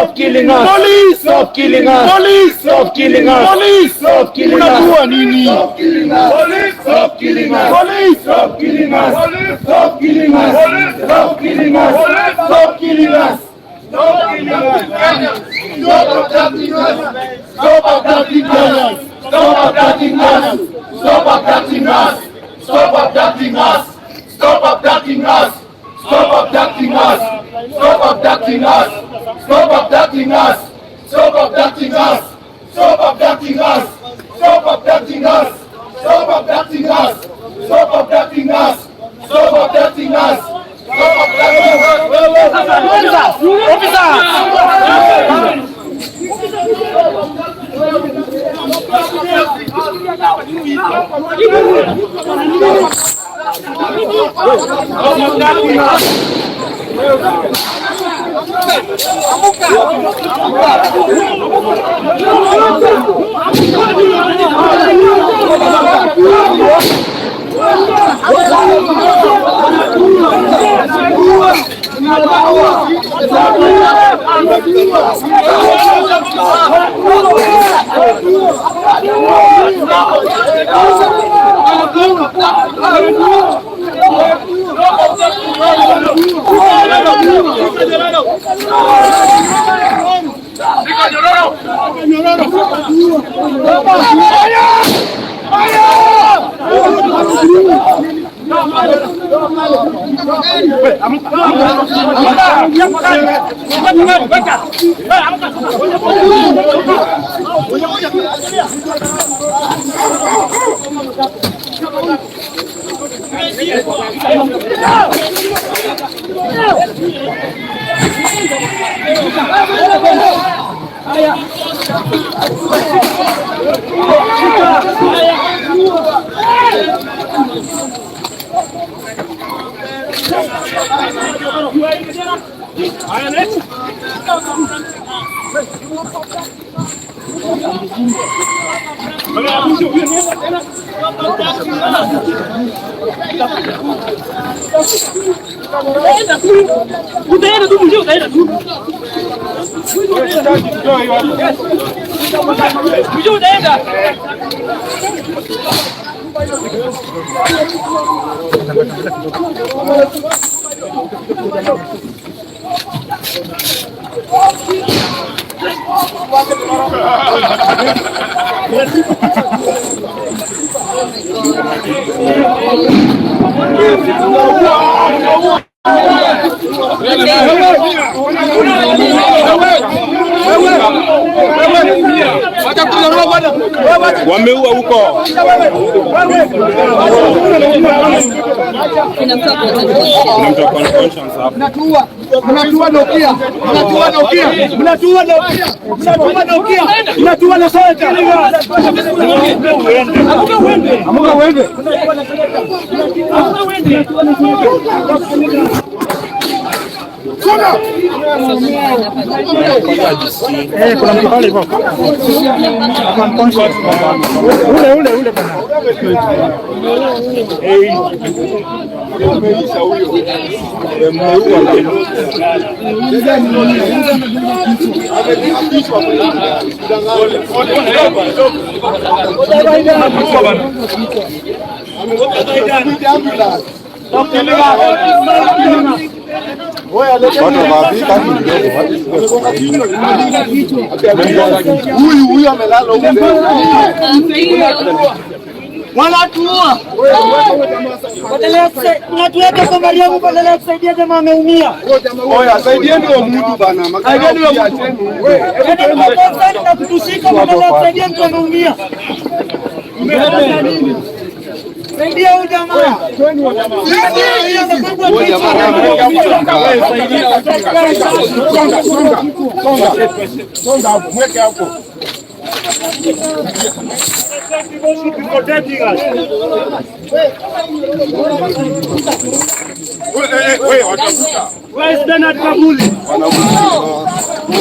Stop killing us. Police. Stop killing us. Police. Stop killing us. Police. Stop killing us. Unajua nini? Stop killing us. Police. Stop killing us. Police. Stop killing us. Police. Stop killing us. Police. Stop killing us. Police. Stop killing us. Stop killing us. Stop abducting us. Stop abducting us. Stop abducting us. Stop abducting us. Stop abducting us. Stop abducting us. Stop abducting us. Stop abducting us. Stop abducting us. Stop abducting us. Stop abducting us. Stop abducting us. Stop abducting us. Stop abducting us. Stop abducting us. Stop abducting Utaenda tu mjio, utaenda tu. Mjio utaenda. Wameua huko. Mnatua Nokia. Mnatua Nokia. Mnatua Nokia. Mnatua Nokia. Mnatua na sote. Amuka wende. Kuna mtu pale hivyo. Ule bana. Umeisha huyo. Huyu amelala huko. Wanatua. Tunatuweka kwa Mariamu badala ya kusaidia jamaa ameumia. Oya, saidieni wa mtu bana. Saidieni wa mtu. Wewe na kutushika badala ya kusaidia mtu ameumia. Saidia huyu jamaa. Songa hapo, mweke hapo. Where is Bernard Kabuli?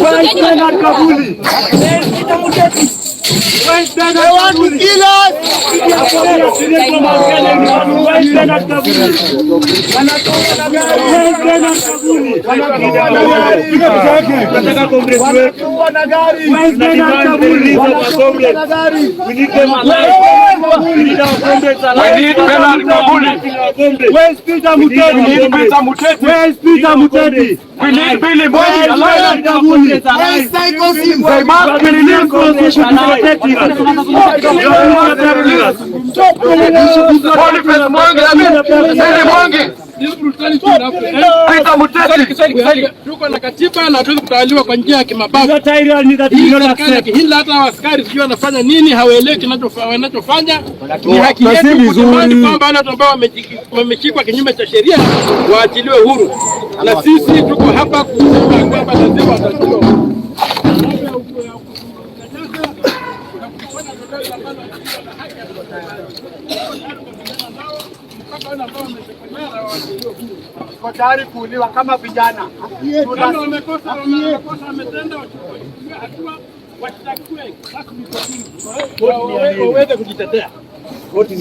Where is Bernard Kabuli? They want to kill us. Where's Peter Muteti? We need Billy Boy alive. Where's Psycho Sim? They must be released constitution to protect him. Tuko na katiba na hatuwezi kutawaliwa kwa njia ya kimabavu. Hili hata askari sijui wanafanya nini, hawaelewi kinachofanya. Ni haki yetu kudemandi kwamba wale ambao wameshikwa kinyume cha sheria waachiliwe huru, na sisi tuko hapa kusema kwamba lazima waachiliwe huru. Kwa tayari kuuliwa kama vijana.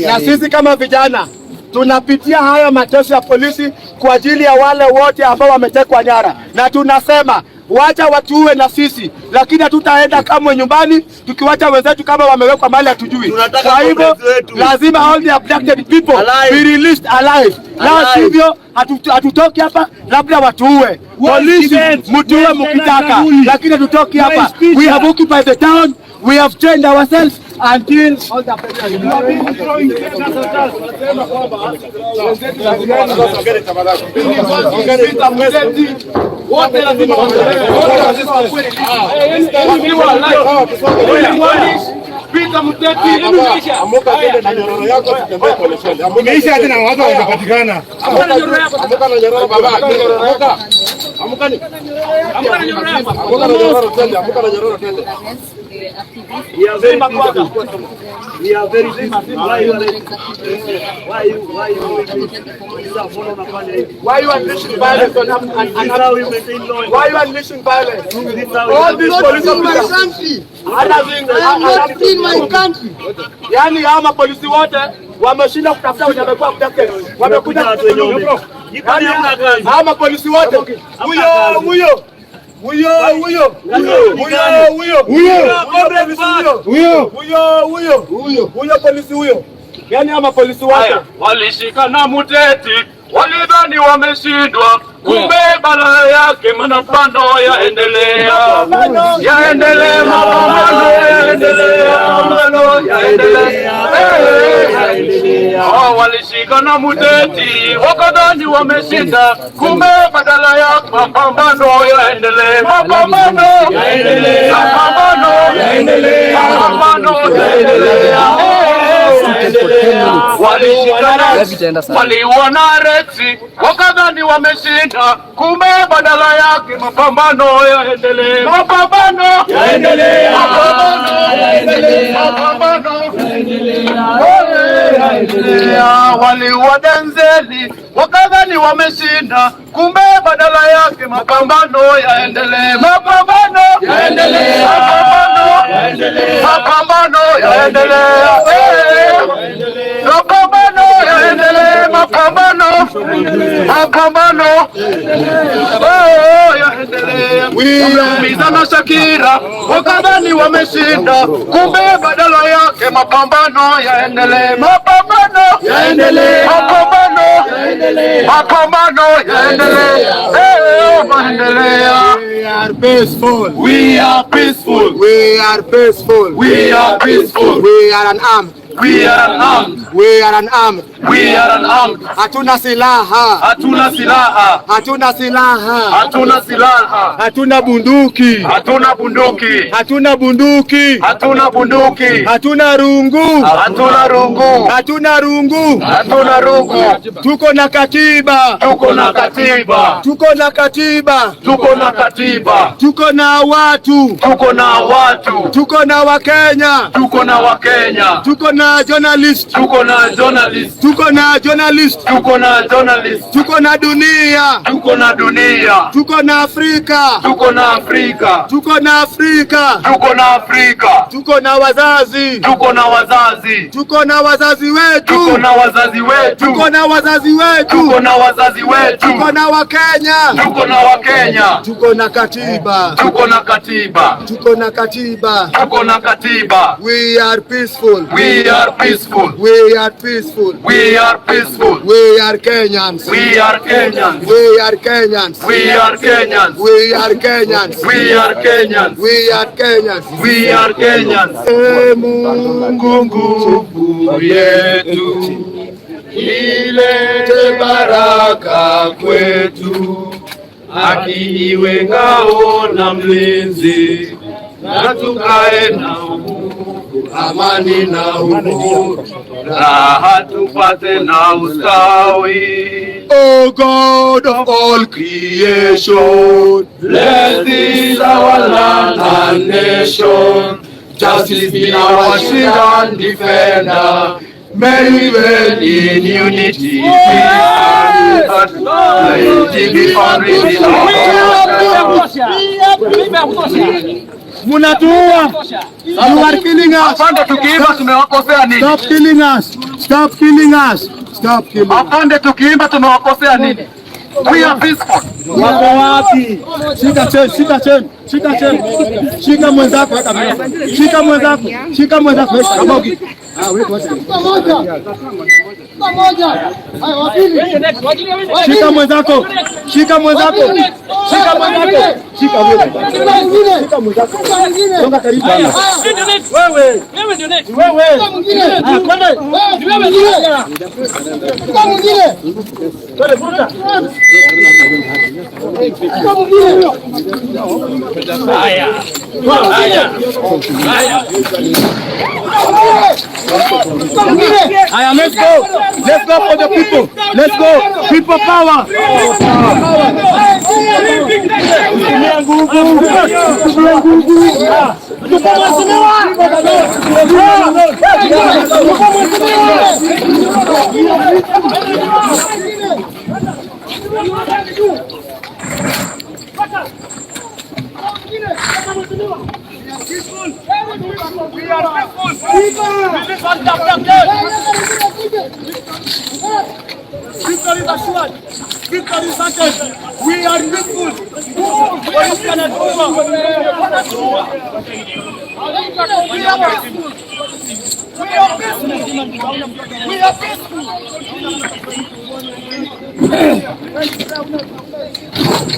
Na sisi kama vijana tunapitia haya mateso ya polisi kwa ajili ya wale wote ambao wametekwa nyara, na tunasema wacha watuue na sisi, lakini hatutaenda kamwe nyumbani tukiwacha wenzetu kama wamewekwa mahali hatujui. Kwa hivyo lazima all the abducted people be released alive. Na sivyo hatutoki hapa, labda watuue. Polisi mtuue mkitaka, lakini hatutoki hapa. We have occupied the town. We have trained ourselves until all the Peter Muteti, amuka tena na nyororo yako tutembee pole pole. Umeisha tena watu watapatikana. Amuka na nyororo yako. Amuka na nyororo baba. Amuka. Amuka ni. Amuka na nyororo yako. Amuka na nyororo tende. Amuka na nyororo tende. We are very why you unleashing violence on why you unleashing violence? All these police officers are not in my country. Yani hama polisi wote wameshinda kutafuta wenye wamekuwa abducted. Wamekuja hama polisi wote. Huyo polisi huyo. Yani ama polisi wote walishika na Muteti, walidhani wameshindwa, kumbe badala yake mapambano yaendelea. Yaendelea mapambano yaendelea. Walishika na Muteti, wakadhani wameshinda, kumbe badala yake mapambano yaendelea. Mapambano yaendelea. Mapambano yaendelea. Mapambano yaendelea. Waliuona Rexi, wakadhani wameshinda, kumbe badala yake mapambano yaendelee. Mapambano yaendelea. Mapambano yaendelea. Mapambano yaendelea. Waliuona Denzeli, wakadhani wameshinda, kumbe badala yake mapambano yaendelee. Mapambano yaendelea. Mapambano yaendelea. Mapambano yaendelea. Mapambano yaendelee. Mapambano yaendelea. Wameumiza na Shakira, wakadhani wameshinda, kumbe badala yake mapambano yaendelee. Mapambano yaendelee. Mapambano yaendelee. Mapambano yaendelee. We are peaceful. We are peaceful. We are peaceful. We are peaceful. We are unarmed. We are unarmed. We are unarmed. We are unarmed. Hatuna silaha. Hatuna silaha. Hatuna silaha. Hatuna silaha. Hatuna bunduki. Hatuna bunduki. Hatuna bunduki. Hatuna bunduki. Hatuna rungu. Hatuna rungu. Hatuna rungu. Hatuna rungu. Tuko na katiba. Tuko na katiba. Tuko na katiba. Tuko na katiba. Tuko na watu. Tuko na watu. Tuko na Wakenya. Tuko na Wakenya. Tuko na na journalist, tuko na journalist, tuko na journalist, tuko na journalist, tuko na dunia, tuko na dunia, tuko na Afrika, tuko na Afrika, tuko na Afrika, tuko na Afrika, tuko na wazazi, tuko na wazazi, tuko na wazazi wetu, tuko na wazazi wetu, tuko na wazazi wetu, tuko na wazazi wetu, tuko na Wakenya, tuko na Wakenya, tuko na katiba, tuko na katiba, tuko na katiba, tuko na katiba. we are peaceful, We are peaceful, we are peaceful, we are peaceful, we are Kenyans, we are Kenyans, we are Kenyans, we are Kenyans, we are Kenyans, we are Kenyans, we are Kenyans. we are Kenyans. Ee Mungu, Nguvu yetu ilete baraka kwetu, haki iwe ngao na mlinzi, na tukae na uhuru, amani na uhuru, raha tupate na ustawi. O God of all creation, Bless this our land and nation, justice be our shield and defender. May we dwell in unity, peace and unity be found within our munatuua. You are killing us. Afande, tukiimba tumewakosea nini? Stop killing us. Stop killing us. Stop killing us. Afande, tukiimba tumewakosea nini? We are peaceful. Wako wapi? Shika cheni, shika cheni, shika cheni. Shika mwenzako weka mbele. Shika mwenzako, shika mwenzako weka kama uki. Shika mwenzako, shika mwenzako, shika mwenzako, shika wewe. Shika mwenzako. Songa karibu sana. Wewe, wewe ndio next. Wewe. Ah, kwenda. Wewe ndio. Shika mwingine. Twende vuta. Shika mwingine. Haya. Haya. Haya. Aya, let's go. Let's go for the people. Let's go. People power. Tumia nguvu. Tumia nguvu. Victory is assured. Victory is certain. We are peaceful. Police cannot over. We are peaceful. We are peaceful. We are peaceful.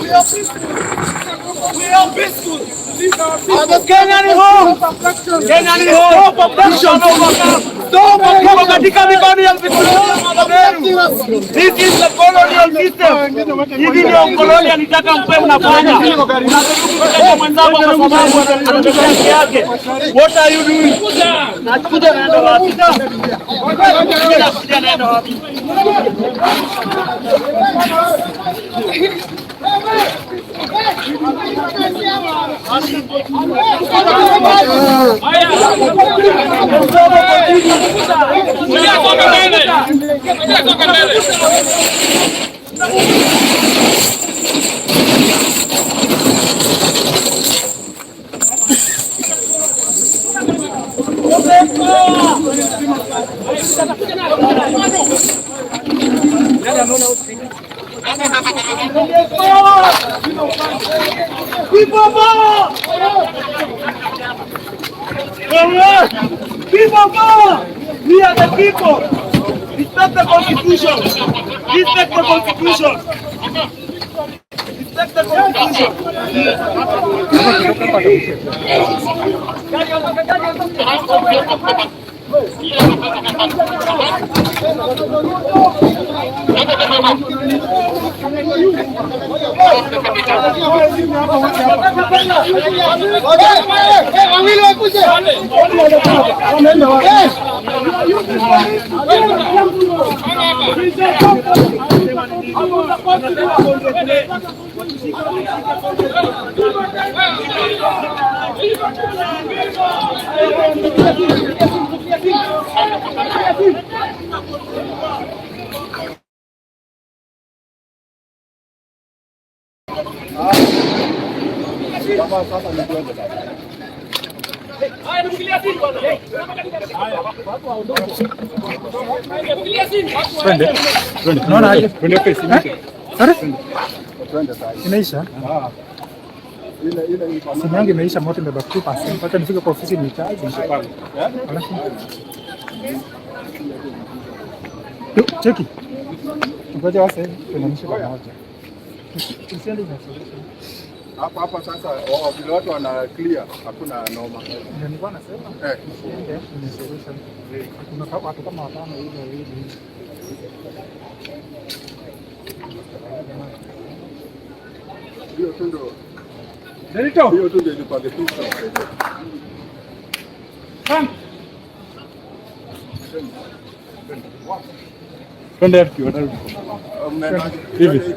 We are peaceful. We are peaceful. Kenya ni home. Kenya ni home. Stop oppression. Stop oppression katika mikono ya vikoloni. This is the colonial system. Hivi ndio koloni anataka mpe mnafanya. Unataka mwenzako kwa sababu anataka haki yake. What are you doing? Nakuja naenda wapi? Nakuja naenda wapi? People power! People power! We are the people! Respect the constitution! Respect the constitution! Respect the constitution! Haya, nimekilia simu bwana. Nimekilia simu. Twende. Unaona aje? Twende pesa. Twende sasa. Inaisha? Simu yangu imeisha, moto imebaki 2%. Mpaka nifike kwa ofisi nitaje nishapanga. Cheki. Ngoja wase tunanisha kwa moja. Tusiende na hapa sasa vile watu wana clear hakuna noma. Ndio nilikuwa nasema. Tusiende ni solution. Kuna watu kama watano hivi. Hiyo tu ndio. Delito. Hiyo tu ndio ilipanga pesa. Twende hivi.